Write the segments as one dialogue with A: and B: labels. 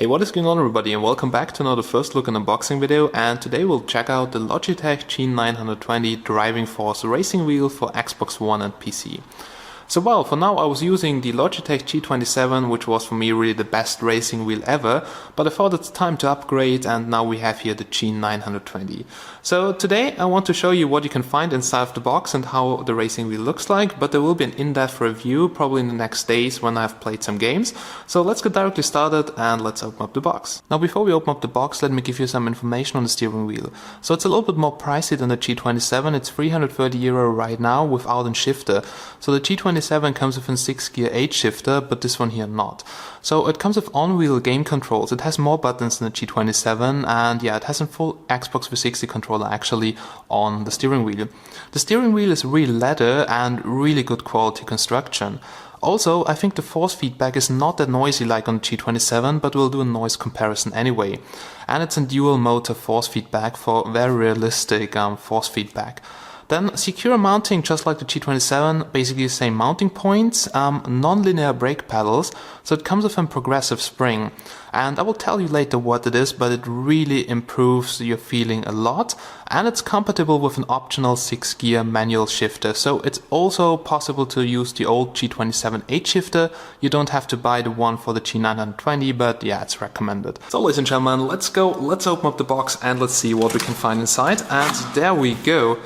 A: Hey, what is going on everybody, and welcome back to another first look and unboxing video, and today we'll check out the Logitech G920 driving Forza racing wheel for Xbox One and PC. So well, for now I was using the Logitech G27, which was for me really the best racing wheel ever, but I thought it's time to upgrade, and now we have here the G920. So today I want to show you what you can find inside of the box and how the racing wheel looks like, but there will be an in-depth review probably in the next days when I have played some games. So let's get directly started and let's open up the box. Now before we open up the box, let me give you some information on the steering wheel. So it's a little bit more pricey than the G27, it's €330 right now without a shifter. So the G27 comes with a 6-gear 8 shifter, but this one here not. So it comes with on-wheel game controls. It has more buttons than the G27, and yeah, it has a full Xbox 360 controller actually on the steering wheel. The steering wheel is real leather and really good quality construction. Also, I think the force feedback is not that noisy like on the G27, but we'll do a noise comparison anyway. And it's a dual motor force feedback for very realistic force feedback. Then secure mounting, just like the G27, basically the same mounting points, non-linear brake pedals, so it comes with a progressive spring. And I will tell you later what it is, but it really improves your feeling a lot, and it's compatible with an optional 6-gear manual shifter, so it's also possible to use the old G27 8 shifter. You don't have to buy the one for the G920, but yeah, it's recommended. So ladies and gentlemen, let's open up the box and let's see what we can find inside, and there we go.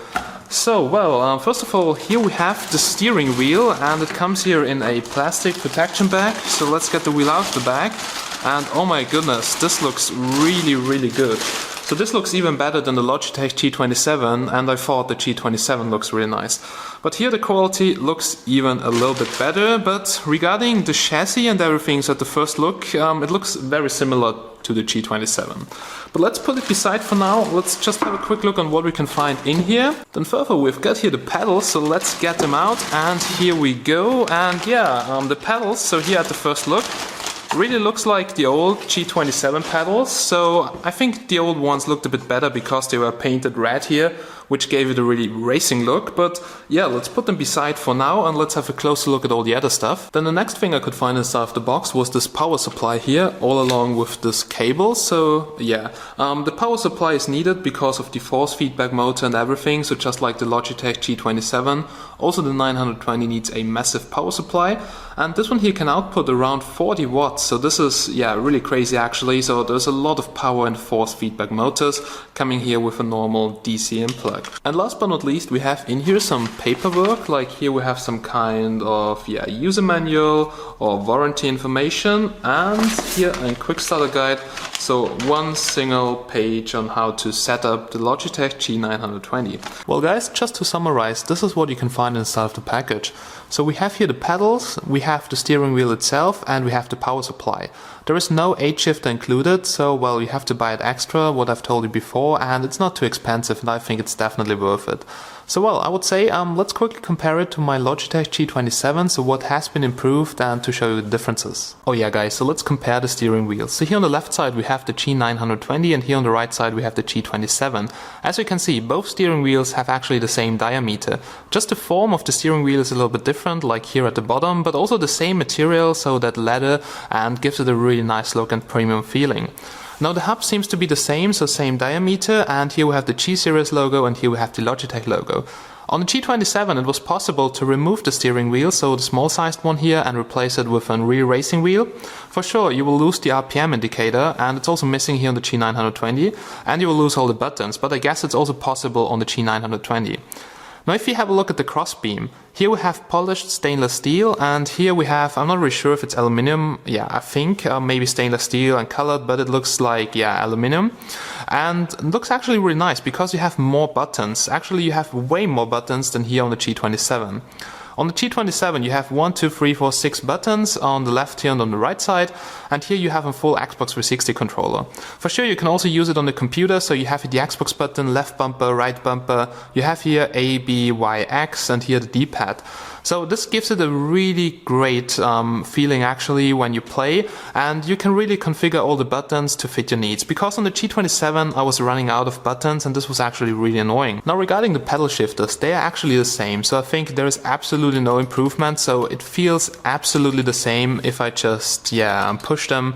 A: So, well, first of all, here we have the steering wheel, and it comes here in a plastic protection bag. So let's get the wheel out of the bag, and oh my goodness, this looks really good. So this looks even better than the Logitech G27, and I thought the G27 looks really nice. But here the quality looks even a little bit better, but regarding the chassis and everything, so at the first look, it looks very similar to the G27. But let's put it beside for now. Let's just have a quick look on what we can find in here. Then further, we've got here the pedals, so let's get them out, and here we go. And yeah, the pedals, so here at the first look, really looks like the old G27 pedals, so I think the old ones looked a bit better because they were painted red here, which gave it a really racing look. But yeah, let's put them beside for now and let's have a closer look at all the other stuff. Then the next thing I could find inside of the box was this power supply here, all along with this cable. So yeah, the power supply is needed because of the force feedback motor and everything, so just like the Logitech G27, also the 920 needs a massive power supply, and this one here can output around 40 watts, so this is yeah really crazy actually. So there's a lot of power in force feedback motors coming here with a normal DC input. And last but not least, we have in here some paperwork, like here we have some kind of user manual or warranty information, and here a quick starter guide, so one single page on how to set up the Logitech G920. Well guys, just to summarize, this is what you can find inside of the package. So we have here the pedals, we have the steering wheel itself, and we have the power supply. There is no 8 shifter included, so well, you have to buy it extra, what I've told you before, and it's not too expensive, and I think it's definitely worth it. So well, I would say let's quickly compare it to my Logitech G27, so what has been improved, and to show you the differences. Oh yeah guys, so let's compare the steering wheel. So here on the left side we have the G920, and here on the right side we have the G27. As you can see, both steering wheels have actually the same diameter. Just the form of the steering wheel is a little bit different, like here at the bottom, but also the same material, so that leather, and gives it a really nice look and premium feeling. Now the hub seems to be the same, so same diameter, and here we have the G-Series logo and here we have the Logitech logo. On the G27 it was possible to remove the steering wheel, so the small sized one here, and replace it with a real racing wheel. For sure you will lose the RPM indicator, and it's also missing here on the G920, and you will lose all the buttons, but I guess it's also possible on the G920. Now if you have a look at the crossbeam, here we have polished stainless steel, and here we have, I'm not really sure if it's aluminium, yeah I think maybe stainless steel and colored, but it looks like yeah aluminium, and it looks actually really nice because you have more buttons. Actually you have way more buttons than here on the G27. On the G27 you have 1, 2, 3, 4, 6 buttons on the left here and on the right side, and here you have a full Xbox 360 controller. For sure you can also use it on the computer, so you have the Xbox button, left bumper, right bumper, you have here A, B, Y, X, and here the D-pad. So this gives it a really great feeling actually when you play, and you can really configure all the buttons to fit your needs, because on the G27 I was running out of buttons and this was actually really annoying. Now regarding the pedal shifters, they are actually the same, so I think there is absolutely absolutely no improvement, so it feels absolutely the same if I just push them.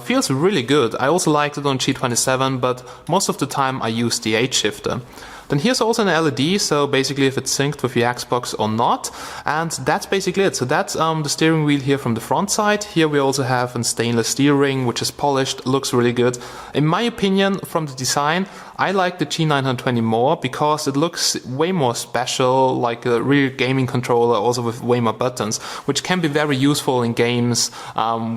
A: Feels really good. I also liked it on G27, but most of the time I use the H shifter. Then here's also an LED, so basically if it's synced with the Xbox or not, and that's basically it. So that's the steering wheel here from the front side. Here we also have a stainless steel ring, which is polished, looks really good. In my opinion, from the design, I like the G920 more because it looks way more special, like a real gaming controller, also with way more buttons, which can be very useful in games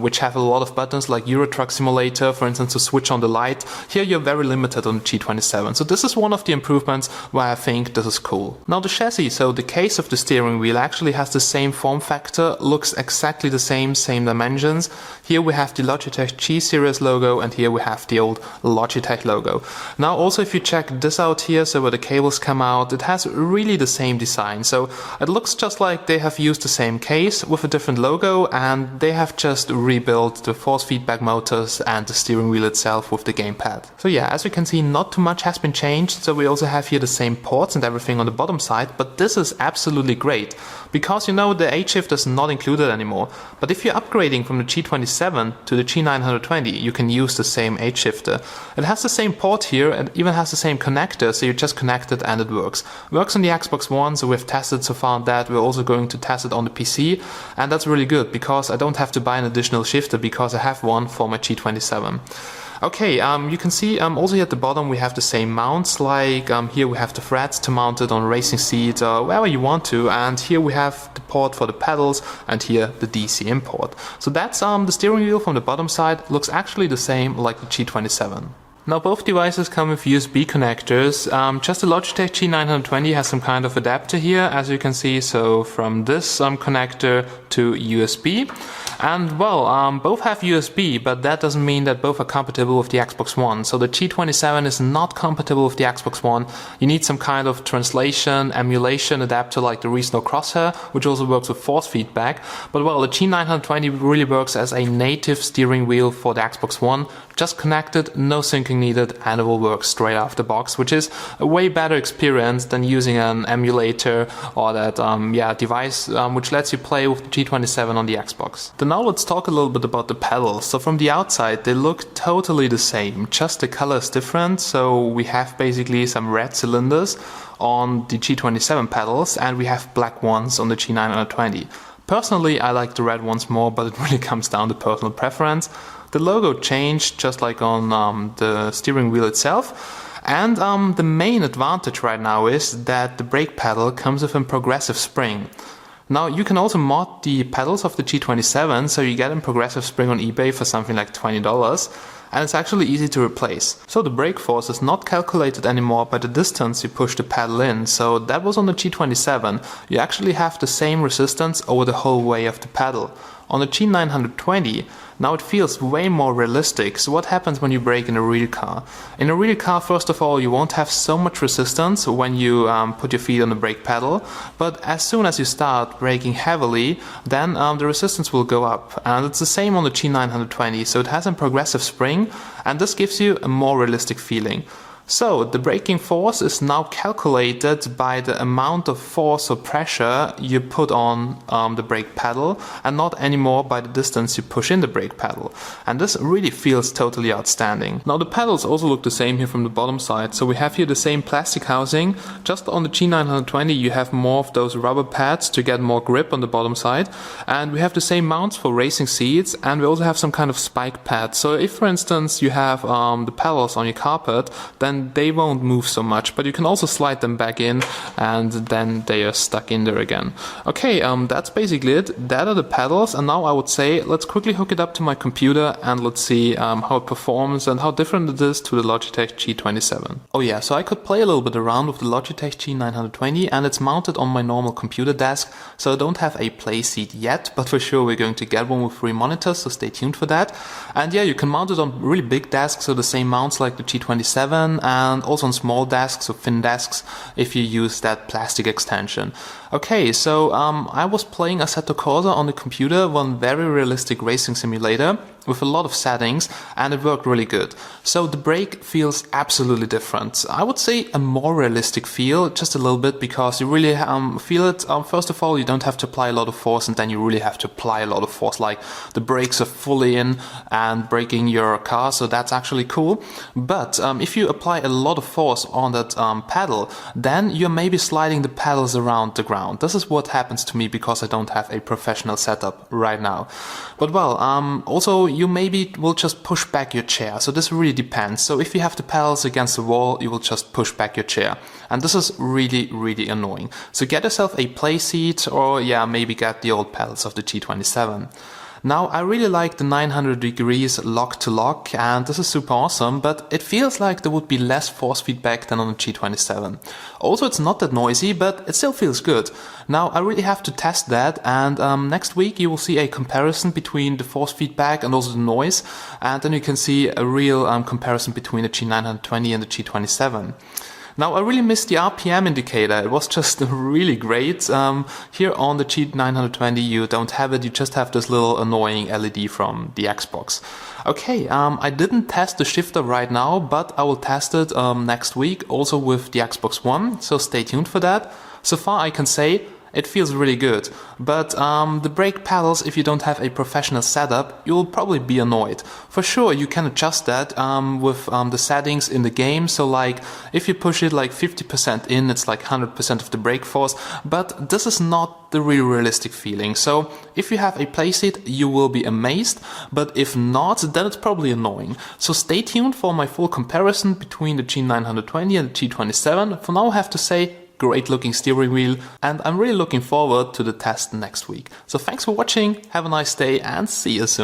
A: which have a lot of buttons, like Euro Truck Simulator, for instance, to switch on the light. Here you're very limited on the G27. So this is one of the improvements where I think this is cool. Now the chassis, so the case of the steering wheel actually has the same form factor, looks exactly the same dimensions. Here we have the Logitech G series logo, and here we have the old Logitech logo. Now also if you check this out here, so where the cables come out, it has really the same design. So it looks just like they have used the same case with a different logo, and they have just rebuilt the force feedback motors and the steering wheel itself with the gamepad. So yeah, as you can see, not too much has been changed. So we also have here the same ports and everything on the bottom side, but this is absolutely great because the H shifter is not included anymore. But if you're upgrading from the G27 to the G920, you can use the same H shifter. It has the same port here and even has the same connector, so you just connect it and it works. Works on the Xbox One, so we've tested so far on that. We're also going to test it on the PC, and that's really good because I don't have to buy an additional shifter because I have one for my G27. Okay, you can see also here at the bottom we have the same mounts, like here we have the threads to mount it on racing seats or wherever you want to, and here we have the port for the pedals and here the DC import. So that's the steering wheel from the bottom side, looks actually the same like the G27. Now both devices come with USB connectors. Just the Logitech G920 has some kind of adapter here, as you can see, so from this connector to USB. And well, both have USB, but that doesn't mean that both are compatible with the Xbox One. So the G27 is not compatible with the Xbox One. You need some kind of translation, emulation adapter like the Reasonable Crosshair, which also works with force feedback. But well, the G920 really works as a native steering wheel for the Xbox One. Just connected, no syncing needed, and it will work straight off the box, which is a way better experience than using an emulator or that device which lets you play with the G27 on the Xbox. Then now let's talk a little bit about the pedals. So from the outside they look totally the same, just the color is different. So we have basically some red cylinders on the G27 pedals and we have black ones on the G920. Personally, I like the red ones more, but it really comes down to personal preference. The logo changed just like on the steering wheel itself. And the main advantage right now is that the brake pedal comes with a progressive spring. Now you can also mod the pedals of the G27, so you get a progressive spring on eBay for something like $20. And it's actually easy to replace. So the brake force is not calculated anymore by the distance you push the pedal in, so that was on the G27. You actually have the same resistance over the whole way of the pedal. On the G920, now it feels way more realistic. So what happens when you brake in a real car? In a real car, first of all, you won't have so much resistance when you put your feet on the brake pedal, but as soon as you start braking heavily, then the resistance will go up. And it's the same on the G920, so it has a progressive spring, and this gives you a more realistic feeling. So the braking force is now calculated by the amount of force or pressure you put on the brake pedal and not anymore by the distance you push in the brake pedal. And this really feels totally outstanding. Now the pedals also look the same here from the bottom side. So we have here the same plastic housing. Just on the G920 you have more of those rubber pads to get more grip on the bottom side. And we have the same mounts for racing seats, and we also have some kind of spike pad. So if for instance you have the pedals on your carpet, then they won't move so much, but you can also slide them back in and then they are stuck in there again. Okay, that's basically it. That are the pedals, and now I would say let's quickly hook it up to my computer and let's see how it performs and how different it is to the Logitech G27. Oh yeah, so I could play a little bit around with the Logitech G920 and it's mounted on my normal computer desk, so I don't have a play seat yet, but for sure we're going to get one with 3 monitors, so stay tuned for that. And yeah, you can mount it on really big desks, so the same mounts like the G27, and also on small desks or thin desks if you use that plastic extension. Okay, so I was playing Assetto Corsa on the computer, one very realistic racing simulator with a lot of settings, and it worked really good. So the brake feels absolutely different. I would say a more realistic feel, just a little bit, because you really feel it. First of all, you don't have to apply a lot of force, and then you really have to apply a lot of force, like the brakes are fully in and braking your car, so that's actually cool. But if you apply a lot of force on that pedal, then you're maybe sliding the pedals around the ground. This is what happens to me because I don't have a professional setup right now. But well, also you maybe will just push back your chair, so this really depends. So if you have the pedals against the wall, you will just push back your chair, and this is really annoying. So get yourself a play seat, or yeah, maybe get the old pedals of the G27. Now, I really like the 900 degrees lock to lock, and this is super awesome, but it feels like there would be less force feedback than on the G27. Also, it's not that noisy, but it still feels good. Now, I really have to test that, and next week you will see a comparison between the force feedback and also the noise, and then you can see a real comparison between the G920 and the G27. Now, I really missed the RPM indicator. It was just really great. Here on the G920 you don't have it, you just have this little annoying LED from the Xbox. Okay, I didn't test the shifter right now, but I will test it next week, also with the Xbox One, so stay tuned for that. So far I can say it feels really good, but the brake pedals, if you don't have a professional setup, you will probably be annoyed. For sure, you can adjust that with the settings in the game, so like if you push it like 50% in, it's like 100% of the brake force, but this is not the real realistic feeling. So if you have a playseat, you will be amazed, but if not, then it's probably annoying. So stay tuned for my full comparison between the G920 and the G27. For now I have to say, great looking steering wheel, and I'm really looking forward to the test next week. So thanks for watching, have a nice day, and see you soon.